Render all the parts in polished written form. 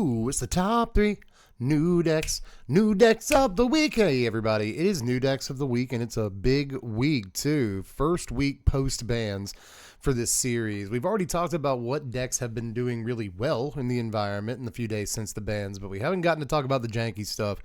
Ooh, it's the top three new decks of the week. Hey, everybody, it is new decks of the week, and it's a big week, too. First week post bans for this series. We've already talked about what decks have been doing really well in the environment in the few days since the bans, but we haven't gotten to talk about the janky stuff.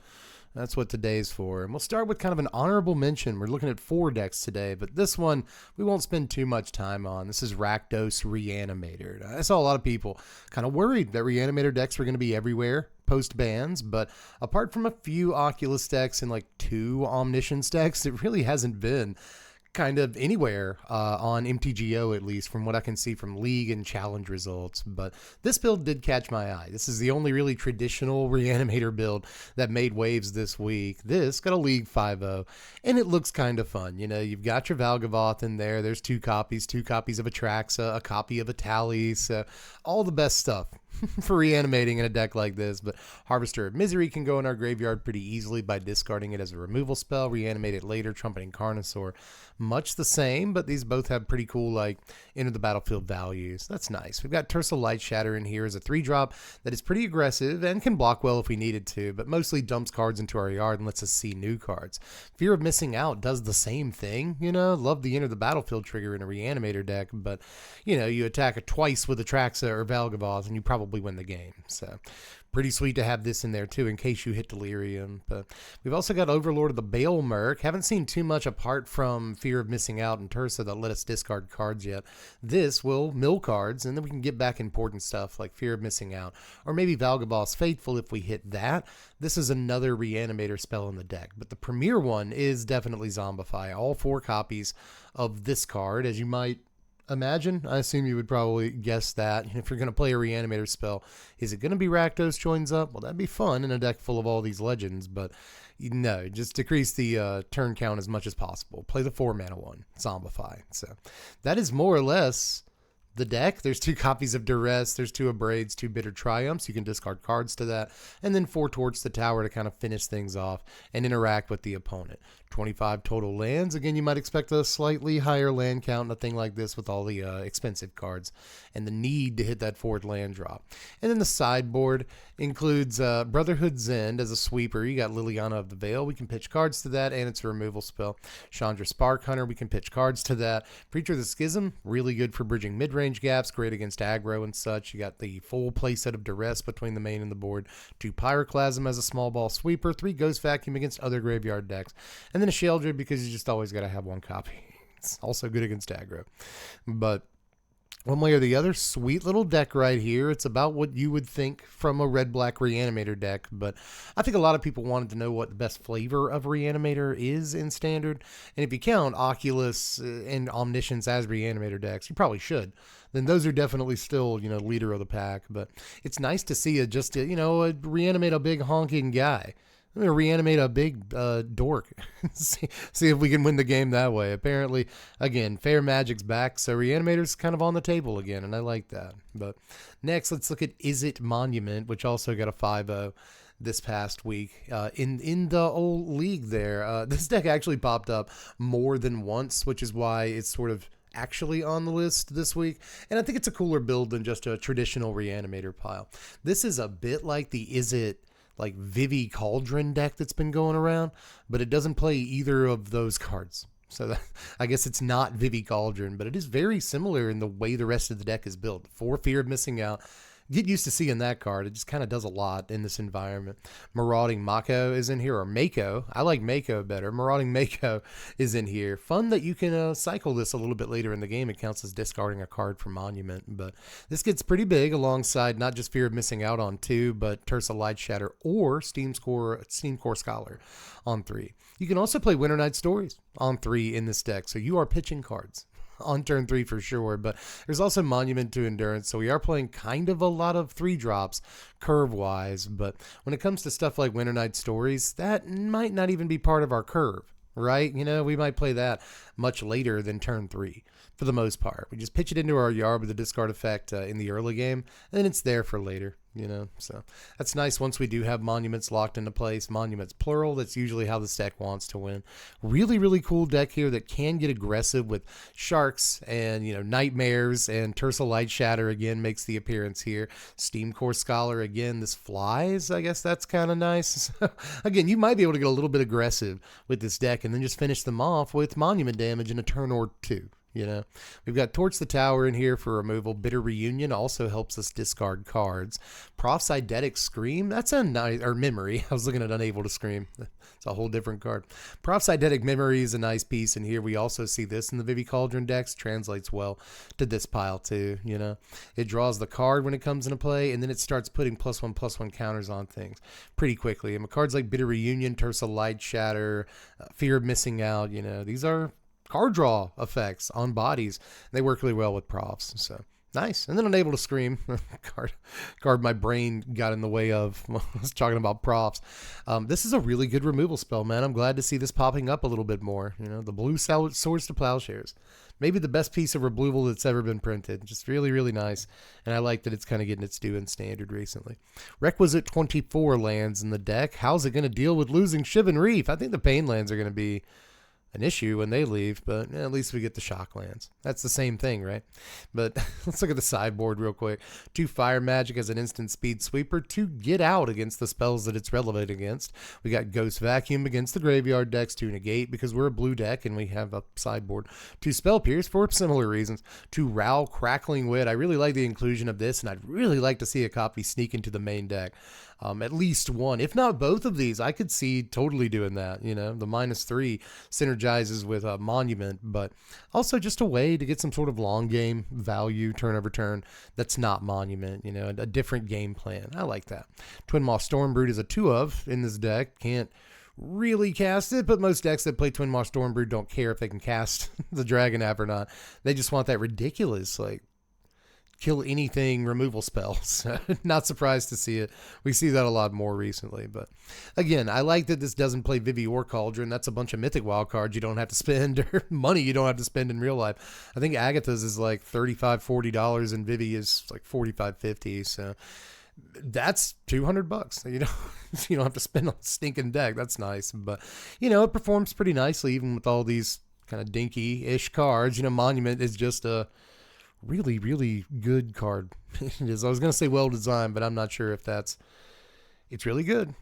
That's what today's for. And we'll start with kind of an honorable mention. We're looking at 4 decks today, but this one we won't spend too much time on. This is Ratosse Reanimator. I saw a lot of people kind of worried that Reanimator decks were going to be everywhere post bans, but apart from a few Oculus decks and like 2 Omniscience decks, it really hasn't been kind of anywhere on MTGO, at least from what I can see from league and challenge results. But this build did catch my eye. This is the only really traditional Reanimator build that made waves this week. This got a League 5-0, and it looks kind of fun. You know, you've got your Valgavoth in there. There's 2 copies of Atraxa, a copy of Alesha, all the best stuff for reanimating in a deck like this. But Harvester of Misery can go in our graveyard pretty easily by discarding it as a removal spell, reanimate it later, Trumpeting Carnosaur. Much the same, but these both have pretty cool like enter the battlefield values. That's nice. We've got Tersa Light Shatter in here as a 3-drop that is pretty aggressive and can block well if we needed to, but mostly dumps cards into our yard and lets us see new cards. Fear of Missing Out does the same thing, you know. Love the enter the battlefield trigger in a reanimator deck, but you know, you attack it twice with Atraxa or Valgavoth and you probably win the game. So pretty sweet to have this in there too in case you hit Delirium. But we've also got Overlord of the Bale Merc. Haven't seen too much apart from Fear of Missing Out and Tersa that let us discard cards yet. This will mill cards, and then we can get back important stuff like Fear of Missing Out or maybe Valgavoth's Faithful if we hit that. This is another reanimator spell in the deck, but the premier one is definitely Zombify. All 4 copies of this card, as you might imagine. I assume you would probably guess that. If you're going to play a reanimator spell, is it going to be Rakdos joins up? Well, that'd be fun in a deck full of all these legends, but no, just decrease the turn count as much as possible. Play the 4-mana one, Zombify. So that is more or less the deck. There's 2 copies of Duress, there's 2 Abrades, 2 Bitter Triumphs. You can discard cards to that, and then 4 Torch the Tower to kind of finish things off and interact with the opponent. 25 total lands. Again, you might expect a slightly higher land count in a thing like this with all the expensive cards and the need to hit that 4th land drop. And then the sideboard includes Brotherhood's End as a sweeper. You got Liliana of the Veil. We can pitch cards to that, and it's a removal spell. Chandra Spark Hunter. We can pitch cards to that. Preacher of the Schism. Really good for bridging mid-range gaps. Great against aggro and such. You got the full playset of Duress between the main and the board. 2 Pyroclasm as a small ball sweeper. 3 Ghost Vacuum against other graveyard decks. And then a Sheldred because you just always got to have 1 copy. It's also good against aggro. But one way or the other, sweet little deck right here. It's about what you would think from a red-black Reanimator deck, but I think a lot of people wanted to know what the best flavor of Reanimator is in Standard, and if you count Oculus and Omniscience as Reanimator decks, you probably should. Then those are definitely still, you know, leader of the pack, but it's nice to see reanimate a big honking guy. I'm going to reanimate a big dork. see if we can win the game that way. Apparently, again, Fair Magic's back, so Reanimator's kind of on the table again, and I like that. But next, let's look at Is It Monument, which also got a 5-0 this past week in the old league there. This deck actually popped up more than once, which is why it's sort of actually on the list this week, and I think it's a cooler build than just a traditional Reanimator pile. This is a bit like the Is It like Vivi Cauldron deck that's been going around, but it doesn't play either of those cards. So I guess it's not Vivi Cauldron, but it is very similar in the way the rest of the deck is built. 4 Fear of Missing Out. Get used to seeing that card. It just kind of does a lot in this environment. Marauding Mako is in here, or Mako. I like Mako better. Marauding Mako is in here. Fun that you can cycle this a little bit later in the game. It counts as discarding a card for Monument. But this gets pretty big alongside not just Fear of Missing Out on 2, but Tersa Light Shatter or Steam Core Scholar on 3. You can also play Winter Night Stories on 3 in this deck, so you are pitching cards on turn 3 for sure, but there's also Monument to Endurance, so we are playing kind of a lot of 3-drops curve-wise, but when it comes to stuff like Winter Night Stories, that might not even be part of our curve, right? You know, we might play that much later than turn 3 for the most part. We just pitch it into our yard with a discard effect in the early game, and then it's there for later. So that's nice. Once we do have monuments locked into place, monuments plural, that's usually how this deck wants to win. Really, really cool deck here that can get aggressive with sharks and, nightmares, and Tersa Light Shatter again makes the appearance here. Steam Core Scholar again, this flies. I guess that's kind of nice. So, again, you might be able to get a little bit aggressive with this deck and then just finish them off with monument damage in a turn or two. We've got Torch the Tower in here for removal. Bitter Reunion also helps us discard cards. Prof's Eidetic Scream, that's a nice, or Memory. I was looking at Unable to Scream. It's a whole different card. Prof's Eidetic Memory is a nice piece in here. We also see this in the Vivi Cauldron decks. Translates well to this pile too, It draws the card when it comes into play, and then it starts putting +1/+1 counters on things pretty quickly. And with cards like Bitter Reunion, Tersa Light Shatter, Fear of Missing Out, these are card draw effects on bodies. They work really well with profs, so nice. And then Unable to Scream, card my brain got in the way of when I was talking about profs. This is a really good removal spell, man. I'm glad to see this popping up a little bit more. The blue Swords to Plowshares, maybe the best piece of removal that's ever been printed. Just really, really nice. And I like that it's kind of getting its due in standard recently. Requisite 24 lands in the deck. How's it going to deal with losing Shivan Reef? I think the pain lands are going to be an issue when they leave, but at least we get the shock lands. That's the same thing, right? But let's look at the sideboard real quick. 2 Fire Magic as an instant speed sweeper to get out against the spells that it's relevant against. We got Ghost Vacuum against the graveyard decks to negate because we're a blue deck and we have a sideboard. 2 Spell Pierce for similar reasons. 2 Row Crackling Wit. I really like the inclusion of this, and I'd really like to see a copy sneak into the main deck. At least one, if not both of these, I could see totally doing that. The -3 synergizes with a monument, but also just a way to get some sort of long game value turn over turn that's not monument, a different game plan. I like that. Twin Maw Stormbrood is a 2-of in this deck. Can't really cast it, but most decks that play Twin Maw Stormbrood don't care if they can cast the Dragon App or not. They just want that ridiculous, kill anything removal spells. Not surprised to see it. We see that a lot more recently. But again, I like that this doesn't play Vivi or Cauldron. That's a bunch of mythic wild cards you don't have to spend, or money you don't have to spend in real life. I think Agatha's is like $35-$40 and Vivi is like $45-$50. So that's $200. You don't have to spend on a stinking deck. That's nice. But it performs pretty nicely even with all these kind of dinky-ish cards. Monument is just a really, really good card. It is. I was going to say well designed, but I'm not sure if it's really good.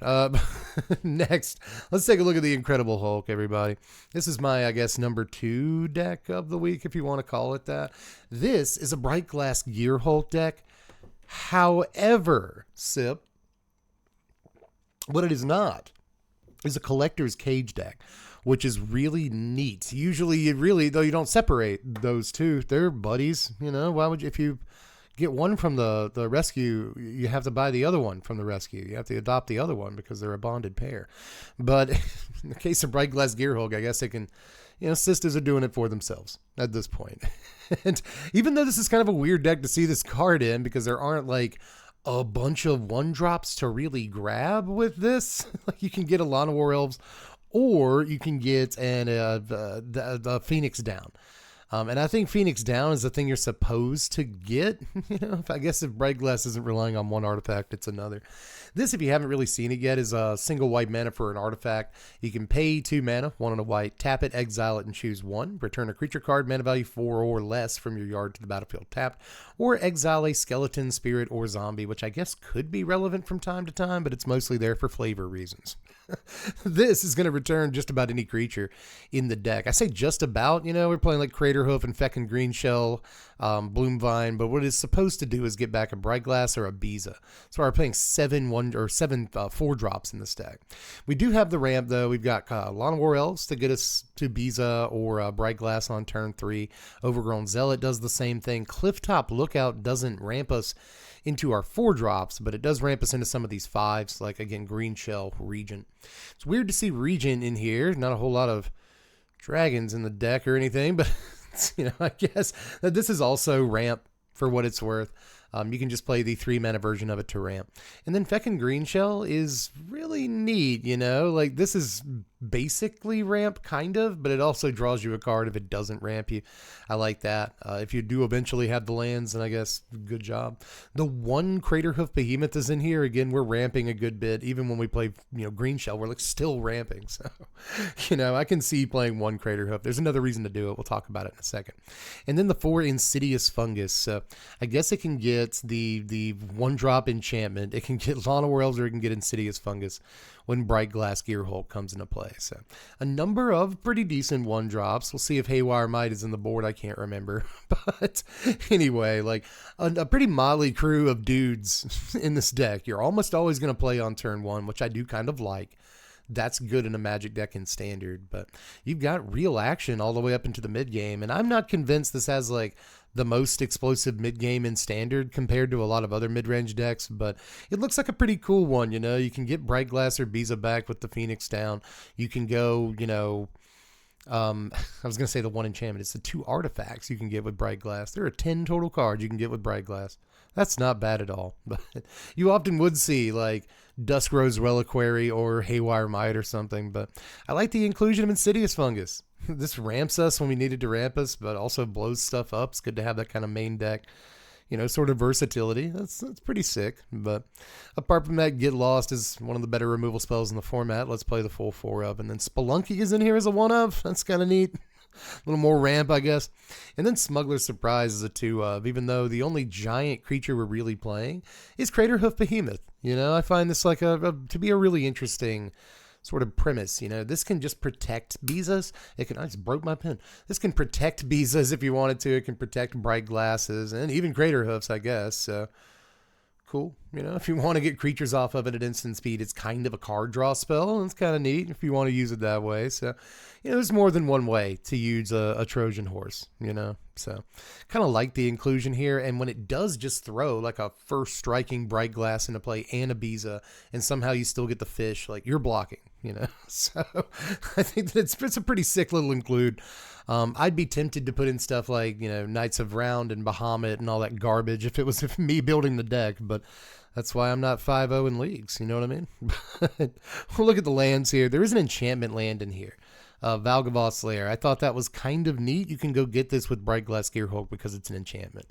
Next, let's take a look at the Incredible Hulk, everybody. This is my, I guess, number 2 deck of the week, if you want to call it that. This is a Bright Glass Gear Hulk deck. However, Sip, what it is not is a Collector's Cage deck, which is really neat. Usually, though you don't separate those two, they're buddies. Why would you, if you get one from the rescue, you have to buy the other one from the rescue. You have to adopt the other one because they're a bonded pair. But in the case of Bright Glass Gear Hulk, I guess they can, sisters are doing it for themselves at this point. And even though this is kind of a weird deck to see this card in, because there aren't a bunch of 1-drops to really grab with this. You can get a Lana War Elves, or you can get the Phoenix Down. And I think Phoenix Down is the thing you're supposed to get. I guess if Bright Glass isn't relying on one artifact, it's another. This, if you haven't really seen it yet, is a single white mana for an artifact. You can pay 2 mana, 1 on a white, tap it, exile it, and choose 1. Return a creature card, mana value 4 or less from your yard to the battlefield tapped. Or exile a skeleton, spirit, or zombie, which I guess could be relevant from time to time, but it's mostly there for flavor reasons. This is going to return just about any creature in the deck. I say just about, we're playing like Craterhoof and Feckin' Greenshell, Bloomvine, but what it's supposed to do is get back a Bright Glass or a Biza. So we're playing 7 4-drops in this deck. We do have the ramp, though. We've got Lana War Elves to get us to Biza or Bright Glass on turn 3. Overgrown Zealot does the same thing. Clifftop Lookout doesn't ramp us into our 4-drops, but it does ramp us into some of these 5s, like, again, Green Shell, Regent. It's weird to see Regent in here. Not a whole lot of dragons in the deck or anything, but, I guess that this is also ramp for what it's worth. You can just play the 3-mana version of it to ramp. And then Feckin' Greenshell is really neat, This is basically ramp, kind of, but it also draws you a card if it doesn't ramp you. I like that. If you do eventually have the lands, then I guess good job. The one Craterhoof Behemoth is in here. Again, we're ramping a good bit. Even when we play, Green Shell, we're like still ramping. So, I can see playing one Craterhoof. There's another reason to do it. We'll talk about it in a second. And then the 4 Insidious Fungus. So I guess it can get the 1-drop enchantment. It can get Lana Worlds, or it can get Insidious Fungus when Bright Glass Gearhulk comes into play. So a number of pretty decent 1-drops. We'll see if Haywire Might is in the board. I can't remember. But anyway, like a pretty motley crew of dudes in this deck. You're almost always going to play on turn 1, which I do kind of like. That's good in a Magic deck in Standard, but you've got real action all the way up into the mid game, and I'm not convinced this has like the most explosive mid game in Standard compared to a lot of other mid-range decks, but it looks like a pretty cool one. You can get Bright Glass or Biza back with the Phoenix down. You can go, I was going to say the 1 enchantment. It's the 2 artifacts you can get with Bright Glass. There are 10 total cards you can get with Bright Glass. That's not bad at all. But you often would see like Duskrose Reliquary or Haywire Might or something. But I like the inclusion of Insidious Fungus. This ramps us when we needed to ramp us, but also blows stuff up. It's good to have that kind of main deck, sort of versatility. That's pretty sick. But apart from that, Get Lost is one of the better removal spells in the format. Let's play the full 4 of. And then Spelunky is in here as a 1 of. That's kind of neat. A little more ramp, I guess. And then Smuggler's Surprise is a 2 of, even though the only giant creature we're really playing is Craterhoof Behemoth. I find this like to be a really interesting sort of premise. This can just protect Bizas. I just broke my pen. This can protect Bizas if you wanted to. It can protect Bright Glasses and even Craterhoofs, I guess. So cool. If you want to get creatures off of it at instant speed, it's kind of a card draw spell. And it's kind of neat if you want to use it that way. So, there's more than one way to use a Trojan horse, So kind of like the inclusion here. And when it does just throw like a first striking Bright Glass into play and a Biza, and somehow you still get the fish, like you're blocking, So I think that it's a pretty sick little include. I'd be tempted to put in stuff like, Knights of Round and Bahamut and all that garbage if it was me building the deck, but that's why I'm not 5-0 in leagues. You know what I mean? We'll look at the lands here. There is an enchantment land in here. Valgavoth's Lair. I thought that was kind of neat. You can go get this with Bright Glass Gearhulk because it's an enchantment.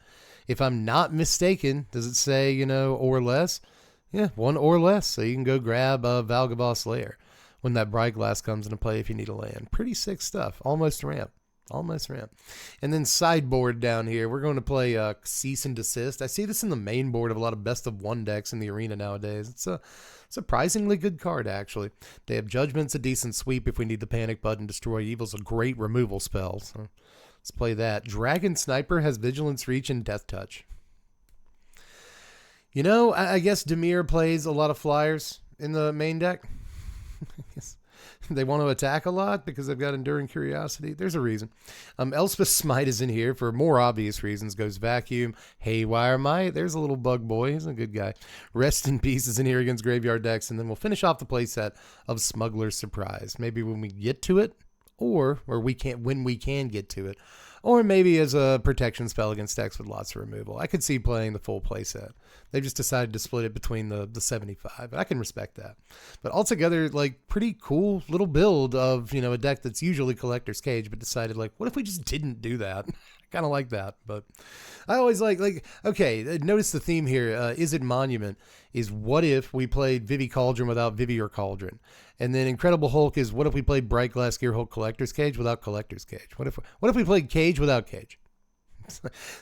If I'm not mistaken, does it say, or less? Yeah, 1 or less. So you can go grab Valgavoth's Lair when that Bright Glass comes into play if you need a land. Pretty sick stuff. Almost ramp. And then sideboard down here, we're going to play Cease and Desist. I see this in the main board of a lot of best of 1 decks in the arena nowadays. It's a surprisingly good card, actually. Day of Judgment's a decent sweep if we need the panic button. Destroy Evil's a great removal spell. So let's play that. Dragon Sniper has Vigilance Reach and Death Touch. I guess Dimir plays a lot of flyers in the main deck. I guess they want to attack a lot because they've got Enduring Curiosity. There's a reason. Elspeth Smite is in here for more obvious reasons. Goes Vacuum. Haywire Might. There's a little bug boy. He's a good guy. Rest in Peace is in here against Graveyard decks. And then we'll finish off the playset of Smuggler's Surprise. Maybe when we get to it, or when we can get to it. Or maybe as a protection spell against decks with lots of removal. I could see playing the full playset. They just decided to split it between the 75. I can respect that. But altogether, like, pretty cool little build of, a deck that's usually Collector's Cage, but decided, like, what if we just didn't do that? I kind of like that. But I always okay, notice the theme here. Is it Monument? Is what if we played Vivi Cauldron without Vivi or Cauldron? And then Incredible Hulk is what if we played Bright Glass Gearhulk Collector's Cage without Collector's Cage? What if we played Cage without Cage?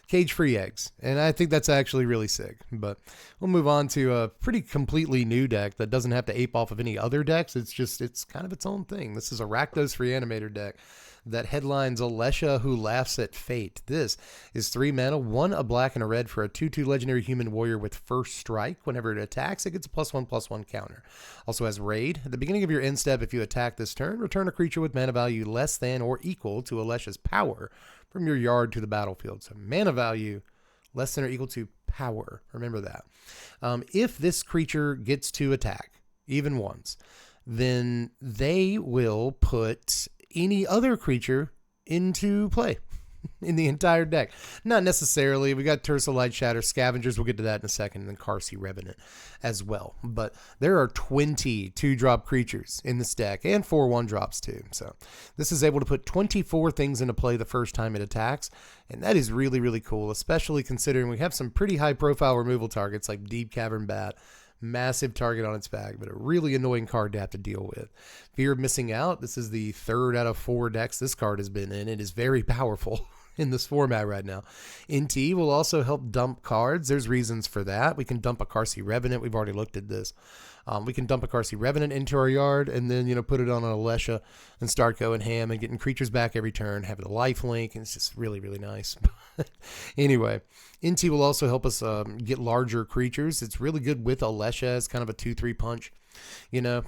Cage-free eggs. And I think that's actually really sick. But we'll move on to a pretty completely new deck that doesn't have to ape off of any other decks. It's kind of its own thing. This is a Rakdos Reanimator deck that headlines Alesha Who Laughs at Fate. This is 3 mana, 1 a black and a red for a 2/2 legendary human warrior with first strike. Whenever it attacks, it gets a +1/+1 counter. Also has Raid. At the beginning of your end step, if you attack this turn, return a creature with mana value less than or equal to Alesha's power from your yard to the battlefield. So mana value less than or equal to power. Remember that. If this creature gets to attack, even once, then they will put any other creature into play. in the entire deck. Not necessarily. We got Tersa Light Shatter, Scavengers, we'll get to that in a second, and then Carsey Revenant as well. But there are 20 2-drop creatures in this deck, and 4 1-drops too. So this is able to put 24 things into play the first time it attacks, and that is really, really cool, especially considering we have some pretty high-profile removal targets like Deep Cavern Bat, massive target on its back, but a really annoying card to have to deal with. Fear of Missing Out, this is the 3rd out of 4 decks this card has been in. It is very powerful in this format right now. NT will also help dump cards. There's reasons for that. We can dump a Carsey Revenant. We've already looked at this. We can dump a Carsey Revenant into our yard and then, put it on an Alesha and start going ham and getting creatures back every turn, having a life link, and it's just really, really nice. Anyway, NT will also help us get larger creatures. It's really good with Alesha as kind of a 2-3 punch.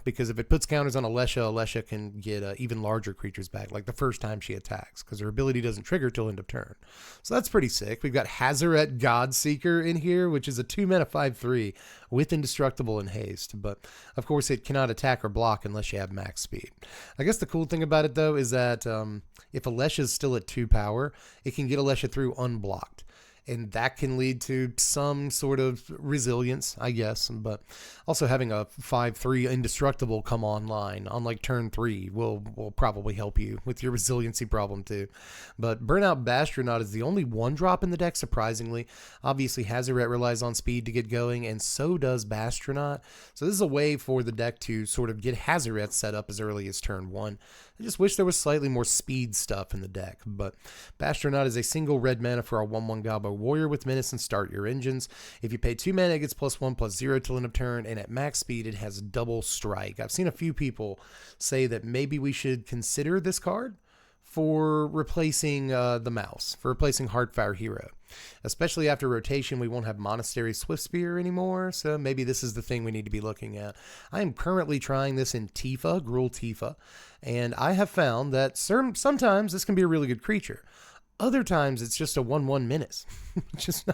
Because if it puts counters on Alesha can get even larger creatures back, like the first time she attacks, because her ability doesn't trigger till end of turn. So that's pretty sick. We've got Hazaret Godseeker in here, which is a 2-mana 5/3 with Indestructible and Haste. But, of course, it cannot attack or block unless you have max speed. I guess the cool thing about it, though, is that if Alesha is still at 2 power, it can get Alesha through unblocked. And that can lead to some sort of resilience, I guess. But also having a 5/3 Indestructible come online on like turn 3 will probably help you with your resiliency problem too. But Burnout Bastronaut is the only 1-drop in the deck, surprisingly. Obviously, Hazaret relies on speed to get going, and so does Bastronaut. So this is a way for the deck to sort of get Hazaret set up as early as turn 1. I just wish there was slightly more speed stuff in the deck, but Bastronaut is a single red mana for our 1/1 Gabo Warrior with Menace and Start Your Engines. If you pay 2 mana, it gets +1/+0 till end of turn, and at max speed, it has double strike. I've seen a few people say that maybe we should consider this card for replacing the mouse, for replacing Heartfire Hero. Especially after rotation, we won't have Monastery Swiftspear anymore, so maybe this is the thing we need to be looking at. I am currently trying this in Tifa, Gruul Tifa, and I have found that sometimes this can be a really good creature. Other times it's just a 1/1 menace, which is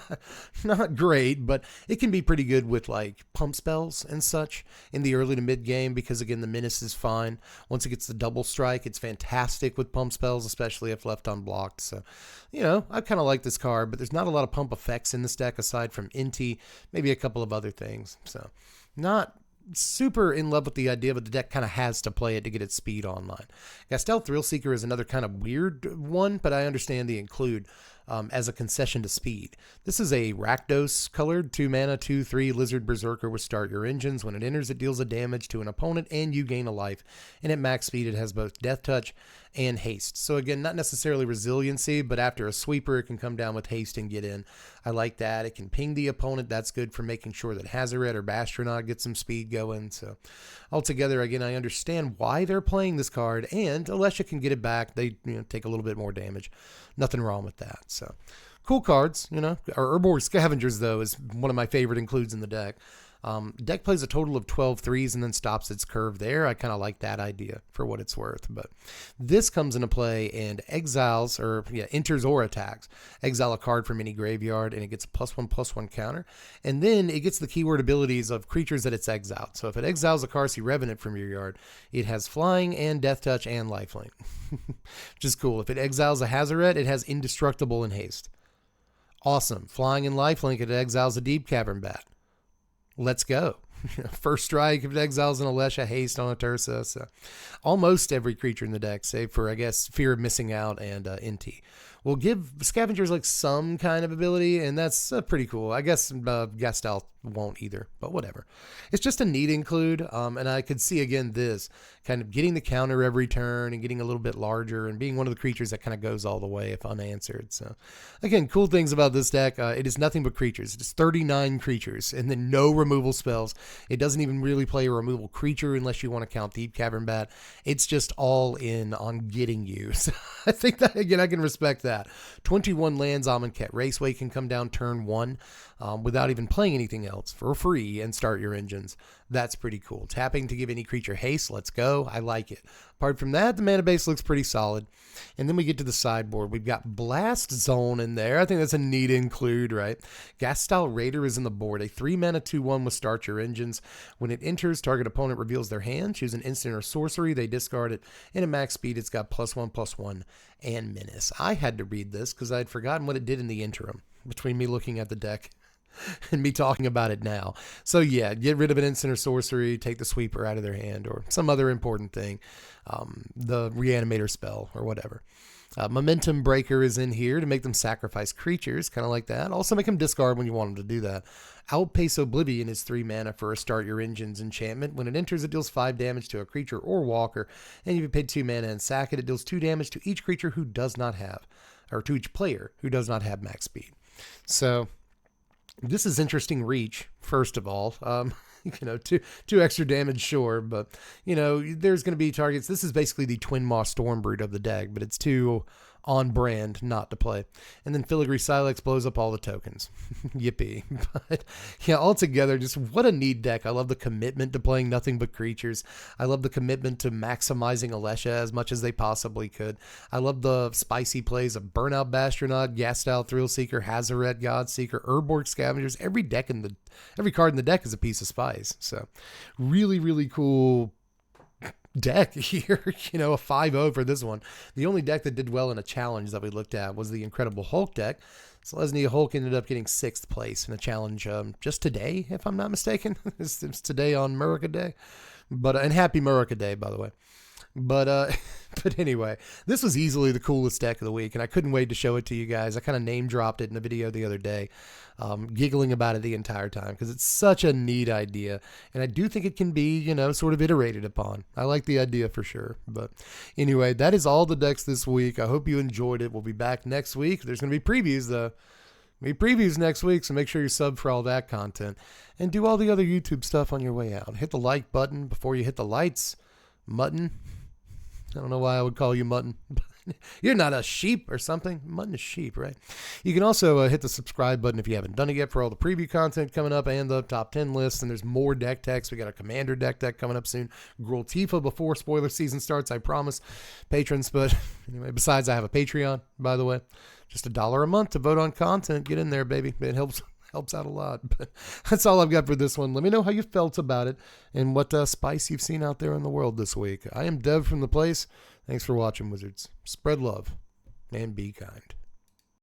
not great, but it can be pretty good with like pump spells and such in the early to mid game, because again, the menace is fine. Once it gets the double strike, it's fantastic with pump spells, especially if left unblocked. So, I kind of like this card, but there's not a lot of pump effects in this deck aside from NT, maybe a couple of other things. So not super in love with the idea, but the deck kind of has to play it to get its speed online. Gastel Thrillseeker is another kind of weird one, but I understand the include as a concession to speed. This is a Rakdos colored 2-mana 2/3 Lizard Berserker with Start Your Engines. When it enters, it deals a damage to an opponent and you gain a life. And at max speed, it has both Death Touch and Haste. So again, not necessarily resiliency, but after a sweeper, it can come down with Haste and get in. I like that. It can ping the opponent. That's good for making sure that Hazaret or Bastronaut gets some speed going. So altogether, again, I understand why they're playing this card, and Alesha can get it back. They take a little bit more damage. Nothing wrong with that. So cool cards, Our Herboard Scavengers, though, is one of my favorite includes in the deck. Deck plays a total of 12 threes and then stops its curve there. I kind of like that idea for what it's worth. But this comes into play and enters or attacks. Exile a card from any graveyard, and it gets a +1/+1 counter. And then it gets the keyword abilities of creatures that it's exiled. So if it exiles a Carsey Revenant from your yard, it has flying and Death Touch and Lifelink, which is cool. If it exiles a Hazaret, it has Indestructible and Haste. Awesome. Flying and Lifelink, it exiles a Deep Cavern Bat. Let's go. First strike if it exiles an Alesha, Haste on a Tersa. So almost every creature in the deck, save for, I guess, Fear of Missing Out and NT, will give Scavengers like some kind of ability, and that's pretty cool. I guess Gastel won't either, but whatever. It's just a neat include, and I could see, again, this kind of getting the counter every turn and getting a little bit larger and being one of the creatures that kind of goes all the way if unanswered. So, again, cool things about this deck. It is nothing but creatures. It's 39 creatures and then no removal spells. It doesn't even really play a removal creature unless you want to count Deep Cavern Bat. It's just all in on getting you. So I think that, again, I can respect that. 21 lands, Amonkhet Raceway can come down turn 1. without even playing anything else for free and start your engines. That's pretty cool. Tapping to give any creature haste. Let's go. I like it. Apart from that, the mana base looks pretty solid. And then we get to the sideboard. We've got Blast Zone in there. I think that's a neat include, right? Gas Style Raider is in the board. A 3-mana 2/1 with Start Your Engines. When it enters, target opponent reveals their hand. Choose an instant or sorcery. They discard it. In a max speed, it's got +1/+1 and Menace. I had to read this because I had forgotten what it did in the interim between me looking at the deck and me talking about it now. So yeah, get rid of an instant or sorcery, take the sweeper out of their hand, or some other important thing, the reanimator spell or whatever. Momentum Breaker is in here to make them sacrifice creatures, kind of like that. Also make them discard when you want them to do that. Outpace Oblivion is 3 mana for a Start Your Engines enchantment. When it enters, it deals 5 damage to a creature or walker, and if you paid 2 mana and sack it, it deals 2 damage to each creature who does not have, or to each player who does not have max speed. So this is interesting reach, first of all. You know, two extra damage, sure, but, you know, there's going to be targets. This is basically the Twin Maw Stormbrood of the deck, but it's too on brand not to play. And then Filigree Silex blows up all the tokens. Yippee. But yeah, altogether, just what a neat deck. I love the commitment to playing nothing but creatures. I love the commitment to maximizing Alesha as much as they possibly could. I love the spicy plays of Burnout Bastronaut, Gas Style Thrill Seeker, Hazaret Godseeker, Urborg Scavengers. Every card in the deck is a piece of spice. So really, really cool deck here. You know, a 5-0 for this one. The only deck that did well in a challenge that we looked at was the Incredible Hulk deck. Selesnya Hulk ended up getting 6th place in a challenge just today, if I'm not mistaken. It's today on Murica Day. But and happy Murica Day, by the way. But anyway, this was easily the coolest deck of the week, and I couldn't wait to show it to you guys. I kind of name dropped it in a video the other day, giggling about it the entire time because it's such a neat idea, and I do think it can be, you know, sort of iterated upon. I like the idea for sure. But anyway, that is all the decks this week. I hope you enjoyed it. We'll be back next week. There's going to be previews, though. Previews next week, so make sure you sub for all that content, and do all the other YouTube stuff on your way out. Hit the like button before you hit the lights. Mutton. I don't know why I would call you Mutton. You're not a sheep or something. Mutton is sheep, right? You can also hit the subscribe button if you haven't done it yet for all the preview content coming up and the top 10 lists. And there's more deck techs. We got a Commander deck tech coming up soon. Gruul Tifa before spoiler season starts, I promise. Patrons, but anyway, besides, I have a Patreon, by the way. Just $1 a month to vote on content. Get in there, baby. It helps out a lot. But that's all I've got for this one. Let me know how you felt about it and what spice you've seen out there in the world this week. I am Dev from The Place. Thanks for watching, Wizards. Spread love and be kind.